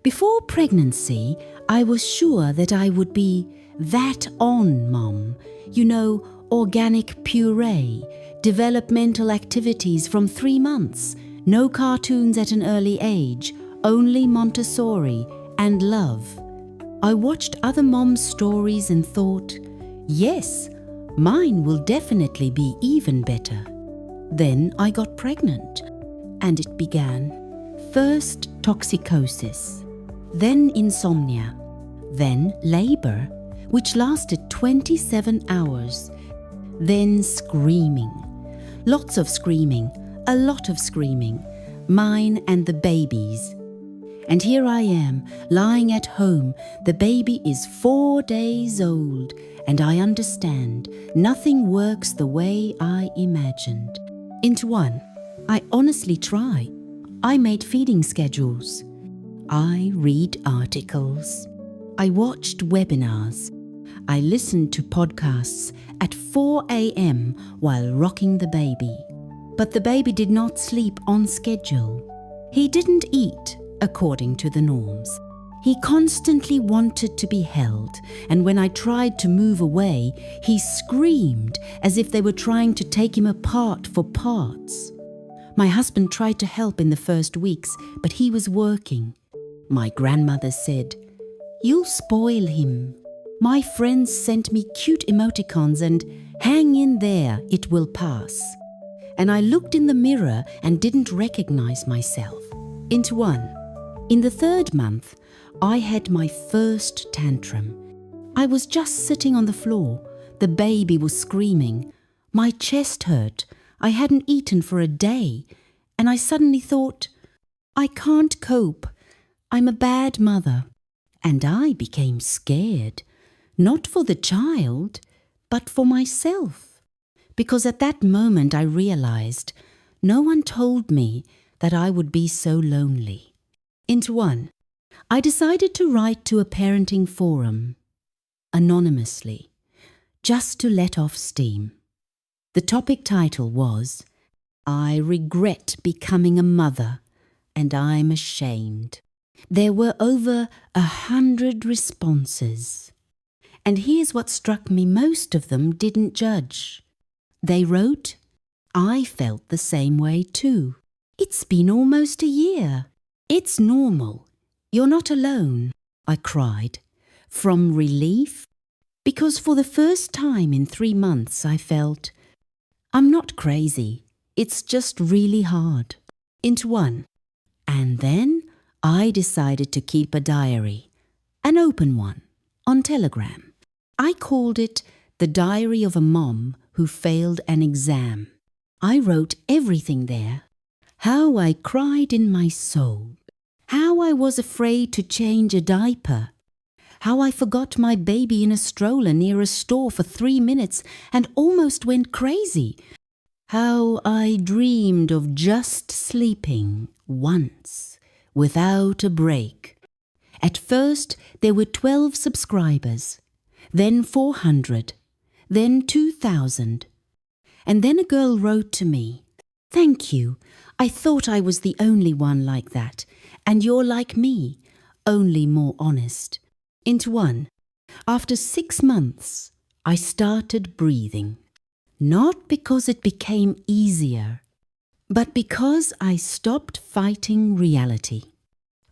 Before pregnancy, I was sure that I would be that on mom. You know, organic puree, developmental activities from 3 months, no cartoons at an early age, only Montessori and love. I watched other moms' stories and thought, yes, mine will definitely be even better. Then I got pregnant, and it began. First toxicosis, then insomnia, then labor, which lasted 27 hours, then screaming. Lots of screaming, a lot of screaming, mine and the baby's. And here I am, lying at home. The baby is 4 days old, and I understand nothing works the way I imagined. Into one, I honestly try. I made feeding schedules. I read articles. I watched webinars. I listened to podcasts at 4 a.m. while rocking the baby. But the baby did not sleep on schedule. He didn't eat according to the norms. He constantly wanted to be held, and when I tried to move away, he screamed as if they were trying to take him apart for parts. My husband tried to help in the first weeks, but he was working. My grandmother said, "You'll spoil him." My friends sent me cute emoticons and "hang in there, it will pass." And I looked in the mirror and didn't recognize myself. Into one. In the 3rd month, I had my first tantrum. I was just sitting on the floor. The baby was screaming. My chest hurt. I hadn't eaten for a day. And I suddenly thought, I can't cope. I'm a bad mother. And I became scared. Not for the child, but for myself. Because at that moment I realized no one told me that I would be so lonely. Into one. I decided to write to a parenting forum, anonymously, just to let off steam. The topic title was, I regret becoming a mother, and I'm ashamed. There were over 100 responses. And here's what struck me: most of them didn't judge. They wrote, I felt the same way too. It's been almost a year. It's normal. You're not alone, I cried, from relief, because for the first time in 3 months I felt, I'm not crazy, it's just really hard. Into one. And then I decided to keep a diary, an open one, on Telegram. I called it The Diary of a Mom Who Failed an Exam. I wrote everything there. How I cried in my soul. How I was afraid to change a diaper. How I forgot my baby in a stroller near a store for 3 minutes and almost went crazy. How I dreamed of just sleeping once, without a break. At first, there were 12 subscribers, then 400, then 2,000. And then a girl wrote to me, "Thank you. I thought I was the only one like that. And you're like me, only more honest." Into one. After 6 months, I started breathing. Not because it became easier, but because I stopped fighting reality.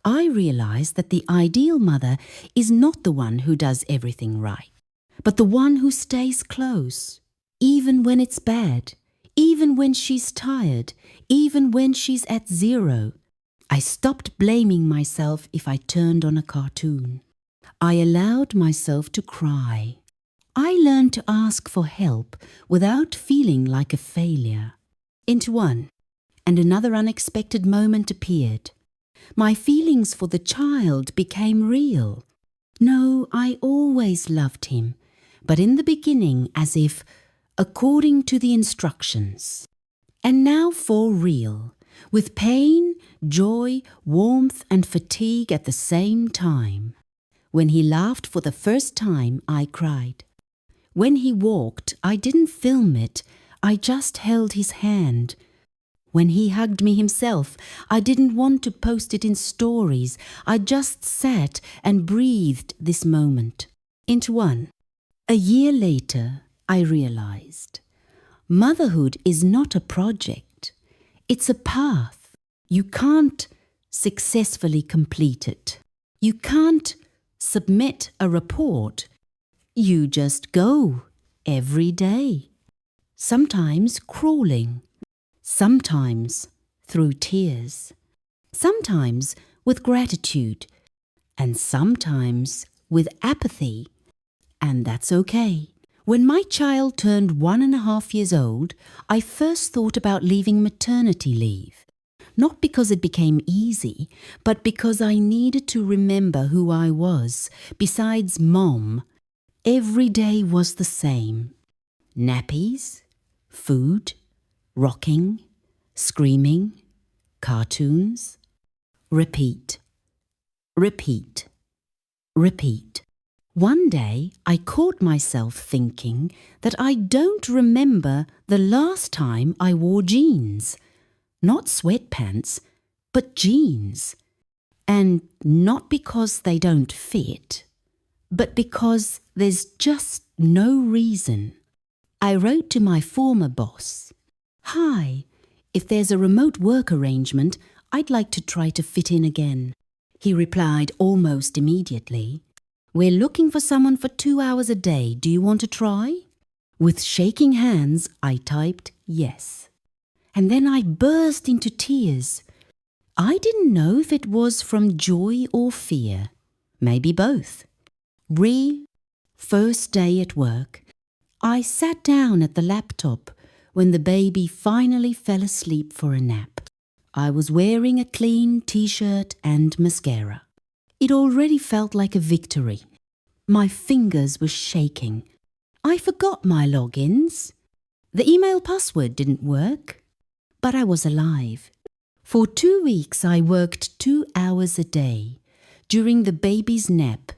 I realized that the ideal mother is not the one who does everything right, but the one who stays close, even when it's bad, even when she's tired, even when she's at 0. I stopped blaming myself if I turned on a cartoon. I allowed myself to cry. I learned to ask for help without feeling like a failure. Into one. And another unexpected moment appeared. My feelings for the child became real. No, I always loved him, but in the beginning as if according to the instructions. And now for real, with pain, joy, warmth and fatigue at the same time. When he laughed for the first time, I cried. When he walked, I didn't film it, I just held his hand. When he hugged me himself, I didn't want to post it in stories. I just sat and breathed this moment into one. A year later, I realized motherhood is not a project. It's a path. You can't successfully complete it. You can't submit a report. You just go every day. Sometimes crawling. Sometimes through tears. Sometimes with gratitude. And sometimes with apathy. And that's okay. When my child turned 1.5 years old, I first thought about leaving maternity leave. Not because it became easy, but because I needed to remember who I was. Besides mom, every day was the same. Nappies, food, rocking, screaming, cartoons. Repeat, repeat, repeat. One day I caught myself thinking that I don't remember the last time I wore jeans. Not sweatpants, but jeans. And not because they don't fit, but because there's just no reason. I wrote to my former boss, "Hi, if there's a remote work arrangement, I'd like to try to fit in again." He replied almost immediately, "We're looking for someone for 2 hours a day. Do you want to try?" With shaking hands, I typed yes. And then I burst into tears. I didn't know if it was from joy or fear. Maybe both. First day at work. I sat down at the laptop when the baby finally fell asleep for a nap. I was wearing a clean t-shirt and mascara. It already felt like a victory. My fingers were shaking. I forgot my logins. The email password didn't work. But I was alive. For 2 weeks I worked 2 hours a day during the baby's nap.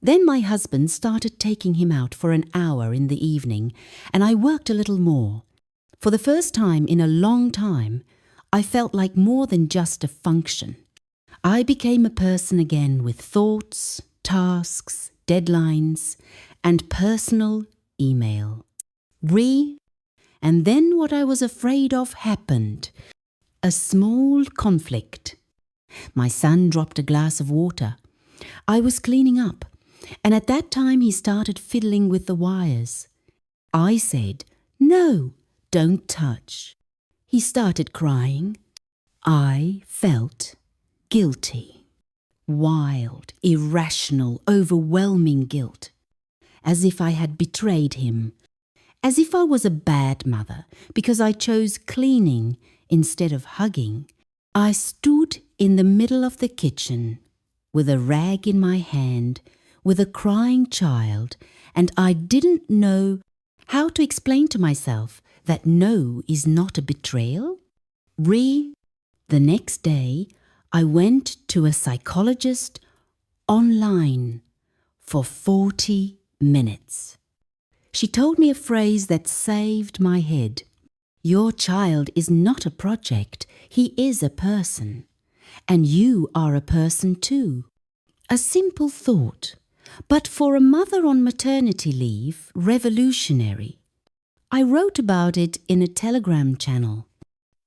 Then my husband started taking him out for an hour in the evening, and I worked a little more. For the first time in a long time, I felt like more than just a function. I became a person again with thoughts, tasks, deadlines, and personal email. And then what I was afraid of happened. A small conflict. My son dropped a glass of water. I was cleaning up, and at that time he started fiddling with the wires. I said, "No, don't touch." He started crying. I felt guilty. Wild, irrational, overwhelming guilt. As if I had betrayed him. As if I was a bad mother because I chose cleaning instead of hugging. I stood in the middle of the kitchen with a rag in my hand, with a crying child, and I didn't know how to explain to myself that no is not a betrayal. The next day, I went to a psychologist online for 40 minutes. She told me a phrase that saved my head. Your child is not a project, he is a person. And you are a person too. A simple thought, but for a mother on maternity leave, revolutionary. I wrote about it in a Telegram channel.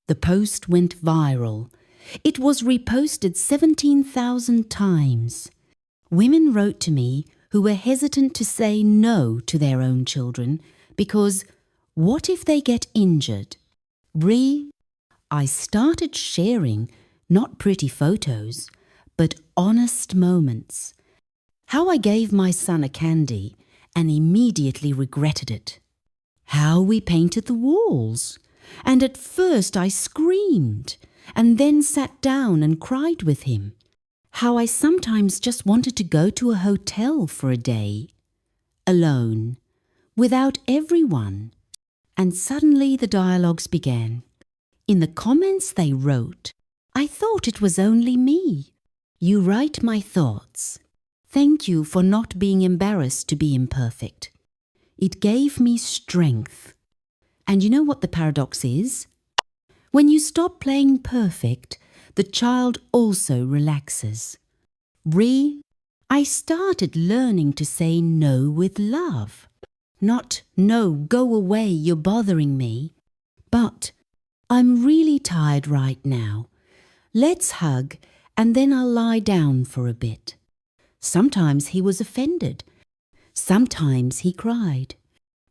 The post went viral. It was reposted 17,000 times. Women wrote to me who were hesitant to say no to their own children because what if they get injured? I started sharing not pretty photos, but honest moments. How I gave my son a candy and immediately regretted it. How we painted the walls. And at first I screamed and then sat down and cried with him. How I sometimes just wanted to go to a hotel for a day, alone, without everyone. And suddenly the dialogues began. In the comments they wrote, I thought it was only me. You write my thoughts. Thank you for not being embarrassed to be imperfect. It gave me strength. And you know what the paradox is? When you stop playing perfect, the child also relaxes. I started learning to say no with love. Not, no, go away, you're bothering me. But, I'm really tired right now. Let's hug, and then I'll lie down for a bit. Sometimes he was offended. Sometimes he cried.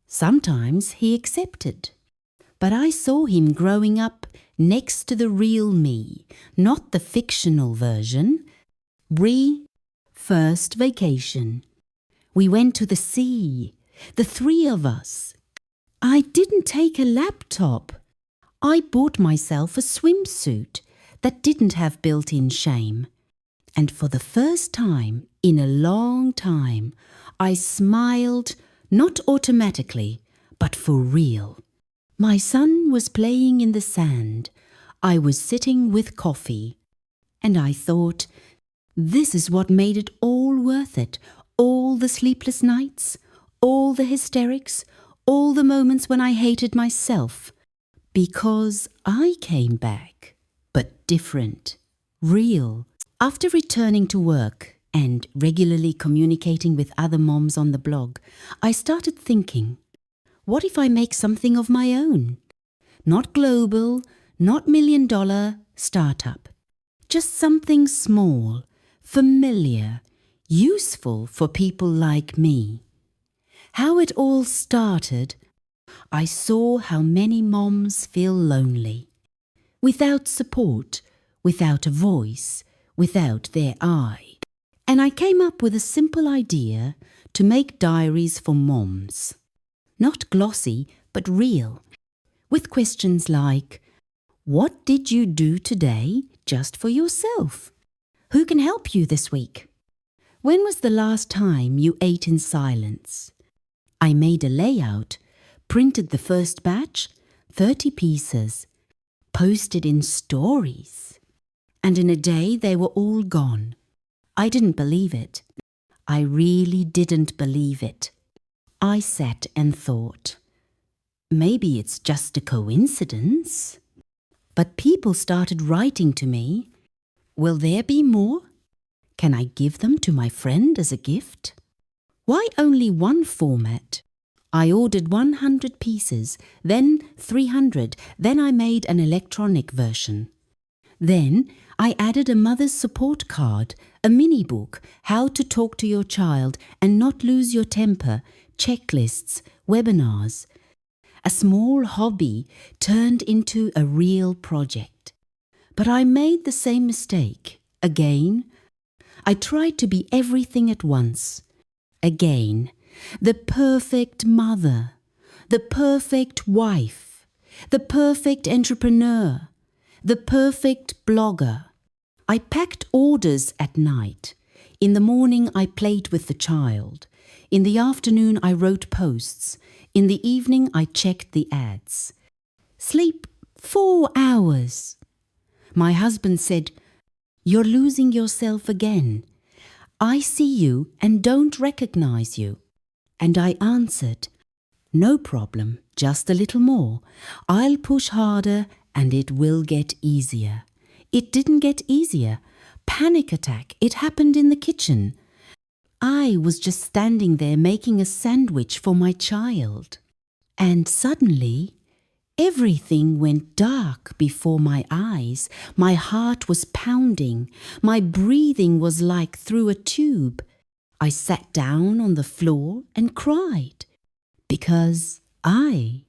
Sometimes he accepted. But I saw him growing up next to the real me, not the fictional version. First vacation. We went to the sea, the three of us. I didn't take a laptop. I bought myself a swimsuit that didn't have built-in shame. And for the first time in a long time, I smiled, not automatically, but for real. My son was playing in the sand. I was sitting with coffee. And I thought, this is what made it all worth it. All the sleepless nights, all the hysterics, all the moments when I hated myself. Because I came back, but different, real. After returning to work and regularly communicating with other moms on the blog, I started thinking, what if I make something of my own? Not global, not million-dollar startup. Just something small, familiar, useful for people like me. How it all started, I saw how many moms feel lonely. Without support, without a voice, without their eye. And I came up with a simple idea to make diaries for moms. Not glossy, but real. With questions like, what did you do today just for yourself? Who can help you this week? When was the last time you ate in silence? I made a layout, printed the first batch, 30 pieces, posted in stories. And in a day they were all gone. I didn't believe it. I really didn't believe it. I sat and thought, maybe it's just a coincidence. But people started writing to me. Will there be more? Can I give them to my friend as a gift? Why only one format? I ordered 100 pieces, then 300, then I made an electronic version. Then I added a mother's support card, a mini book, how to talk to your child and not lose your temper, checklists, webinars. A small hobby turned into a real project. But I made the same mistake. Again, I tried to be everything at once. Again, the perfect mother, the perfect wife, the perfect entrepreneur, the perfect blogger. I packed orders at night. In the morning I played with the child. In the afternoon I wrote posts. In the evening I checked the ads. Sleep 4 hours. My husband said, "You're losing yourself again. I see you and don't recognize you." And I answered, "No problem, just a little more. I'll push harder and it will get easier." It didn't get easier. Panic attack. It happened in the kitchen. I was just standing there making a sandwich for my child. And suddenly, everything went dark before my eyes. My heart was pounding. My breathing was like through a tube. I sat down on the floor and cried because I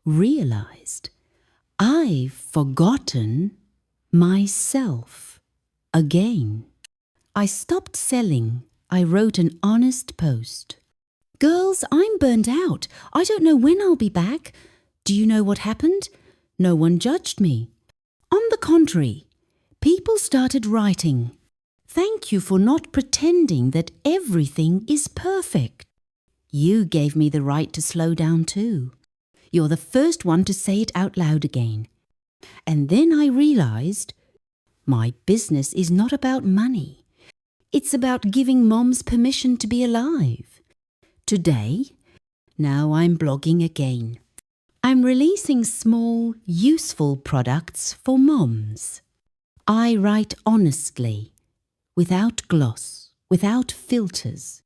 realized I've forgotten myself again. I stopped selling. I wrote an honest post. "Girls, I'm burnt out. I don't know when I'll be back. Do you know what happened? No one judged me. On the contrary, people started writing. Thank you for not pretending that everything is perfect. You gave me the right to slow down too. You're the first one to say it out loud again." And then I realized my business is not about money. It's about giving moms permission to be alive. Today, now I'm blogging again. I'm releasing small, useful products for moms. I write honestly, without gloss, without filters.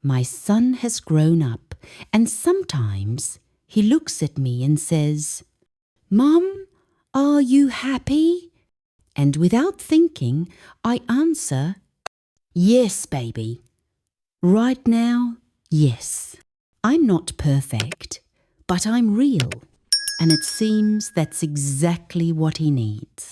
My son has grown up, and sometimes he looks at me and says, "Mom, are you happy?" And without thinking, I answer, "Yes, baby. Right now, yes." I'm not perfect, but I'm real, and it seems that's exactly what he needs.